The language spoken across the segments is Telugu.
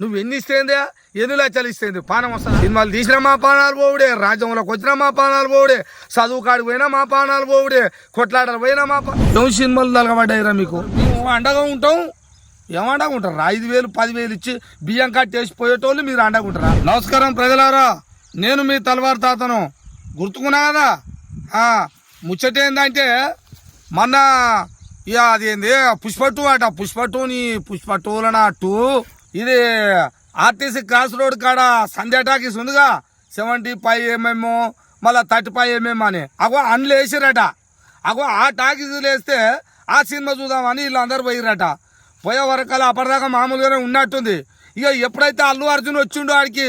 నువ్వు ఎన్ని ఇస్తేందే, ఎన్ని లక్షలు ఇస్తేంది, పానం వస్తుంది. సినిమాలు తీసిన మా పానాలు పోవుడే, రాజ్యంలోకి వచ్చిన మా పానాలు పోవుడే, చదువు కాడికి పోయినా మా పానాలు పోవుడే, కొట్లాటలు పోయినా మా ఏం సినిమాలు తలగబడ్డాయిరా మీకు? మేము అండగా ఉంటాం. ఏమండగా ఉంటారా? 5,000 10,000 ఇచ్చి బియ్యం కట్టేసి పోయేటోళ్ళు మీరు అండగా ఉంటారా? నమస్కారం ప్రజలారా, నేను మీ తలవారు తాతను. గుర్తుకున్నా కదా? ముచ్చట ఏంటంటే మొన్న ఇక అదేంది పుష్ప 2 అట. పుష్ప 2 అటు ఇది ఆర్టీసీ క్రాస్ రోడ్ కాడ సంధ్య టాకీస్ ఉందిగా, 75mm మళ్ళీ 35mm అని అగో అండ్లు వేసిరట. అగో ఆ టాకీస్ వేస్తే ఆ సినిమా చూద్దామని వీళ్ళందరూ పోయిరట. పోయే వరకల్లా అప్పటిదాకా మామూలుగానే ఉన్నట్టుంది. ఇక ఎప్పుడైతే అల్లు అర్జున్ వచ్చిండో ఆడికి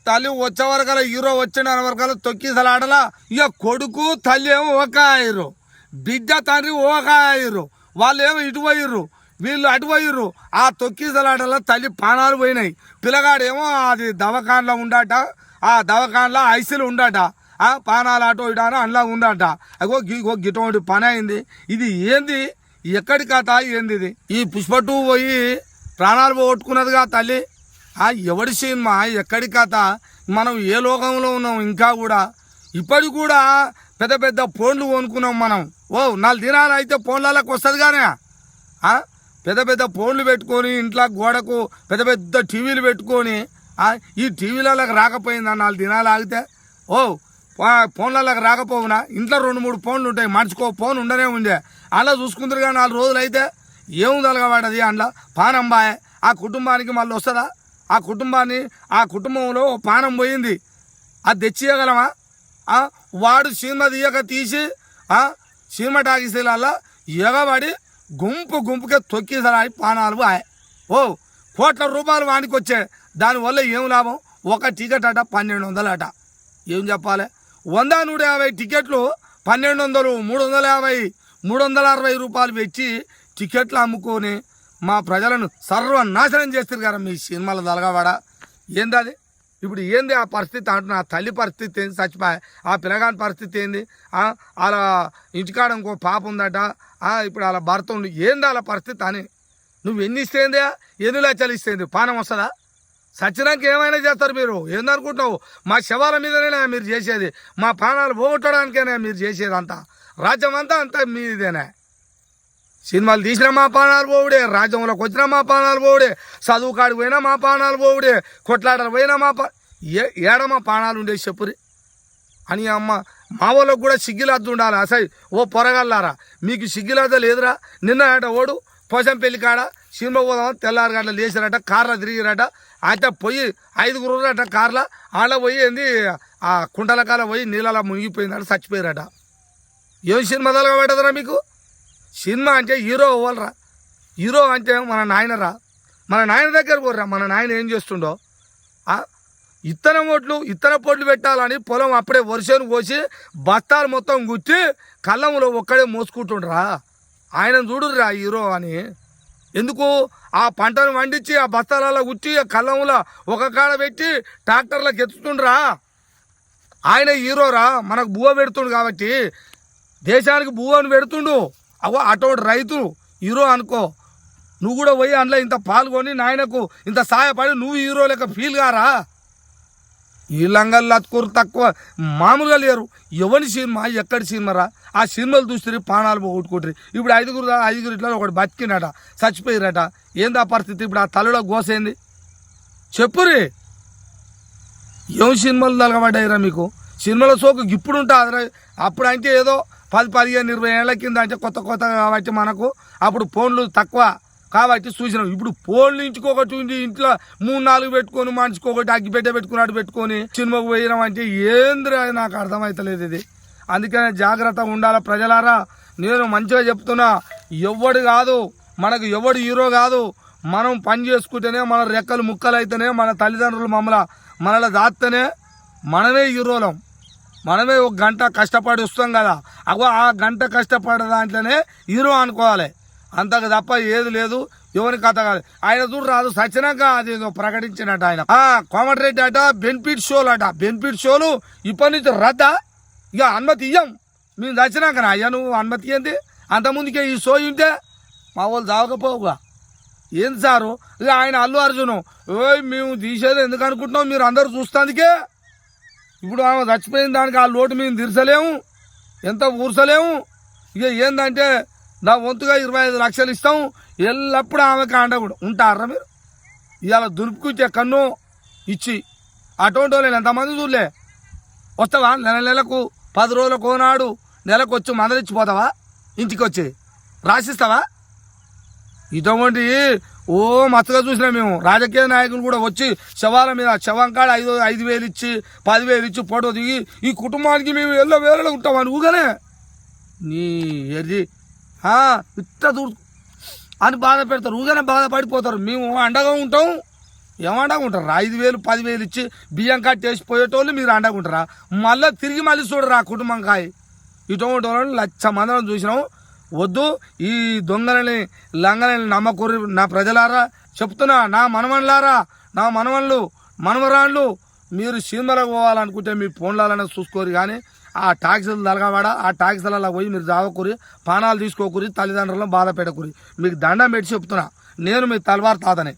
తల్లి వచ్చే వరకల్లా హీరో వచ్చిండు అనే వరకల్లా తొక్కిసలు ఆడలా. ఇక కొడుకు తల్లి ఏమో ఒక ఆయిర్రు, బిడ్డ తండ్రి ఒక ఆయిర్రు, వాళ్ళు ఏమో ఇటు పోయిర్రు, వీళ్ళు అటు పోయిర్రు. ఆ తొక్కిసలాటలో తల్లి ప్రాణాలు పోయినాయి. పిల్లగాడేమో అది దవాఖానలో ఉండట, ఆ దవాఖానలో ఐసీలు ఉండట, ఆ పానాలు అటో ఇటానో అందులో ఉండట. అగో గిటువంటి పని అయింది. ఇది ఏంది, ఎక్కడి కథ ఏంది ఇది? ఈ పుష్ప 2 పోయి ప్రాణాలు పోగొట్టుకున్నదిగా తల్లి. ఎవడి సినిమా, ఎక్కడి కథ, మనం ఏ లోకంలో ఉన్నాం? ఇంకా కూడా ఇప్పటికి కూడా పెద్ద పెద్ద ఫోన్లు కొనుక్కున్నాం మనం. 4 దినాలు అయితే ఫోన్లలోకి వస్తుంది కానీ పెద్ద పెద్ద ఫోన్లు పెట్టుకొని ఇంట్లో గోడకు పెద్ద పెద్ద టీవీలు పెట్టుకొని ఈ టీవీలలోకి రాకపోయిందా? 4 దినాలు ఆగితే ఫోన్లలోకి రాకపోవునా? ఇంట్లో 2-3 ఫోన్లు ఉంటాయి, మనిషికో ఫోన్ ఉండనే ఉండే. అలా చూసుకుంటారు కానీ 4 రోజులు అయితే ఏముంది అలగబడ్డది అందులో పానం బాయ్. ఆ కుటుంబానికి మళ్ళీ వస్తుందా? ఆ కుటుంబంలో పానం పోయింది, అది తెచ్చియగలమా? వాడు సినిమా తీసి సినిమా టాకీసీలలో ఎగబడి గుంపుకే తొక్కిసలాడి పానాలు బాయ్. కోట్ల రూపాయలు వానికి వచ్చే, దానివల్ల ఏం లాభం? ఒక టికెట్ అట 1,200 అట. ఏం చెప్పాలి? 100-150 టికెట్లు 1,200, 350, 360 రూపాయలు పెట్టి టికెట్లు అమ్ముకొని మా ప్రజలను సర్వనాశనం చేస్తారు కదా మీ సినిమాల దలగవాడ. ఏంది అది? ఇప్పుడు ఏంది ఆ పరిస్థితి అంటున్నా? ఆ తల్లి పరిస్థితి ఏంది? చచ్చిపోయా. ఆ పిల్లగాని పరిస్థితి ఏంది? అలా ఇంటికాడ ఇంకో పాప ఉందట, ఇప్పుడు అలా భర్త ఉండి ఏంది అలా పరిస్థితి అని? నువ్వు ఎన్ని ఇస్తేందే, ఎన్ని లక్షలు ఇస్తేంది, పానం వస్తుందా? సచ్చినాక ఏమైనా చేస్తారు మీరు. ఏందనుకుంటున్నావు? మా శవాల మీదనే మీరు చేసేది, మా ప్రాణాలు పోగొట్టడానికైనా మీరు చేసేది. అంతా రాజ్యం అంతా మీదేనే. సినిమాలు తీసిన మా ప్రాణాలు పోవుడే, రాజ్యంలోకి వచ్చిన మా ప్రాణాలు పోవుడే, చదువు కాడికి పోయినా మా ప్రాణాలు పోవుడే, కొట్లాటలు పోయినా ఏడ మా ప్రాణాలు ఉండేది చెప్పురి అని. అమ్మ మా వాళ్ళకు కూడా సిగ్గులద్దు ఉండాలి. అసలు పొరగల్లారా, మీకు సిగ్గులద్ద లేదురా? నిన్న అట ఓడు పోసం పెళ్లి కాడ సినిమా పోదామని తెల్లారి గంటలు లేచారట, కార్లో తిరిగిరట. అయితే పోయి 5గురు అట కార్లో, ఆడ పోయి ఏంది ఆ కుంటల కాల పోయి నీళ్ళలా మునిగిపోయిందట, చచ్చిపోయారట. ఏం సినిమా తలగబడ్డదరా మీకు? సినిమా అంటే హీరో అవ్వాలరా. హీరో అంటే మన నాయనరా. మన నాయన దగ్గర పోర్రా. మన నాయన ఏం చేస్తుండో, ఇత్తన పొట్లు పెట్టాలని పొలం అప్పుడే వర్షాన్ని కోసి బస్తాలు మొత్తం గుచ్చి కళ్ళంలో ఒక్కడే మోసుకుంటుండ్రా. ఆయన చూడుర్రా హీరో అని. ఎందుకు? ఆ పంటను వండించి ఆ బస్తాలలో గుచ్చి కళ్ళంలో ఒక కాడ పెట్టి ట్రాక్టర్లకు ఎత్తుతుండ్రా. ఆయన హీరోరా. మనకు బువ్వ పెడుతుండు కాబట్టి, దేశానికి బువ్వను పెడుతుండు. అటువంటి రైతు హీరో అనుకో. నువ్వు కూడా పోయి అందులో ఇంత పాల్గొని నాయనకు ఇంత సహాయపడి నువ్వు హీరో లెక్క ఫీల్ కారా? ఈ లంగల్ అతుకూరు తక్కువ మామూలుగా లేరు. ఎవరి సినిమా, ఎక్కడి సినిమారా? ఆ సినిమాలు చూస్తే ప్రాణాలు పోగొట్టుకుంటారు. ఇప్పుడు 5గురు ఇట్లా ఒకటి బతికినట, చచ్చిపోయిరట. ఏంది ఆ పరిస్థితి? ఇప్పుడు ఆ తల్లిలో గోసేంది చెప్పురి. ఏం సినిమాలు తలగబడ్డాయిరా మీకు? సినిమాల సోకు ఇప్పుడు ఉంటుంది. అప్పుడు అంటే ఏదో 10-15-20 ఏళ్ల కింద అంటే కొత్త కాబట్టి మనకు అప్పుడు ఫోన్లు తక్కువ కాబట్టి చూసినాం. ఇప్పుడు ఫోన్లు ఇంచుకొకటి ఉంది, ఇంట్లో 3-4 పెట్టుకొని మనిషికి ఒకటి అగ్గిపెట్టే పెట్టుకున్నట్టు పెట్టుకొని సినిమాకు పోయినాం అంటే ఏందిరా? నాకు అర్థమవుతలేదు ఇది. అందుకనే జాగ్రత్తగా ఉండాలి ప్రజలారా. నేను మంచిగా చెప్తున్నా, ఎవడు కాదు మనకు, ఎవడు హీరో కాదు. మనం పని చేసుకుంటేనే, మన రెక్కలు ముక్కలు అయితేనే, మన తల్లిదండ్రులు మనల్ని దాస్తేనే మనమే హీరోలం. మనమే ఒక గంట కష్టపడి వస్తాం కదా, ఆ గంట కష్టపడే దాంట్లోనే హీరో అనుకోవాలి. అంతకు తప్ప ఏది లేదు. ఎవరి కథ కాదు. ఆయన చూడు రాదు సచ్చినాక అది ప్రకటించినట్టు ఆయన కోమటిరెడ్డి అట బెనిఫిట్ షోలు అట. బెనిఫిట్ షోలు ఇప్పటి నుంచి రద్దా? ఇక అనుమతి ఇయ్యం మేము చచ్చినాకనా? అయ్యా నువ్వు అనుమతి ఏంది? అంతకుముందుకే ఈ షో ఉంటే మా వాళ్ళు చావకపోవుగా. ఏంది సారు ఇక ఆయన అల్లు అర్జును ఓయ్ మేము తీసేది ఎందుకు అనుకుంటున్నాం మీరు అందరు చూస్తాందుకే ఇప్పుడు ఆమె చచ్చిపోయిన దానికి ఆ లోటు మేము తీర్చలేము ఎంత ఊర్చలేము ఇక ఏందంటే నా వంతుగా 25 లక్షలు ఇస్తాం ఎల్లప్పుడూ ఆమెకి అండకూడదు ఉంటారా మీరు ఇవాళ దురుపుకుంటే కన్ను ఇచ్చి అటువంటి వాళ్ళు ఎంతమంది చూడలే వస్తావా నెలకు 10 రోజులకు నాడు నెలకు వచ్చి మందలిచ్చిపోతావా ఇంటికి వచ్చి రాసిస్తావా ఇటువంటి ఓ మచ్చగా చూసినా మేము రాజకీయ నాయకులు కూడా వచ్చి శవాల మీద శవం కాడ 5,000 ఇచ్చి 10,000 ఇచ్చి ఫోటో దిగి ఈ కుటుంబానికి మేము వేరే ఉంటామని ఊగానే నీ ఎర్రి ఇట్ట దూరు అని బాధ పెడతారు ఊగానే బాధపడిపోతారు మేము అండగా ఉంటాం ఏమండగా ఉంటారు 5,000 10,000 ఇచ్చి బియ్యం కట్టేసి పోయేటోళ్ళు మీరు అండగా ఉంటారా మళ్ళీ తిరిగి చూడరా కుటుంబం కాయ ఇటువంటి వాళ్ళని 1,00,000 మందిని చూసినాం వద్దు ఈ దొంగలని లంగలని నమ్మకూరి నా ప్రజలారా చెప్తున్నా నా మనవన్లారా నా మనవన్లు మనవరాళ్ళు మీరు సినిమాలకు పోవాలనుకుంటే మీ ఫోన్లలో చూసుకోరు కానీ ఆ ట్యాక్సీలు తలగబడా ఆ ట్యాక్సీలలో పోయి మీరు జావకూరి పానాలు తీసుకోకూరి తల్లిదండ్రులను బాధ పెట్టకూరి మీకు దండం పెట్టి చెప్తున్నా నేను మీ తలవారు తాతనే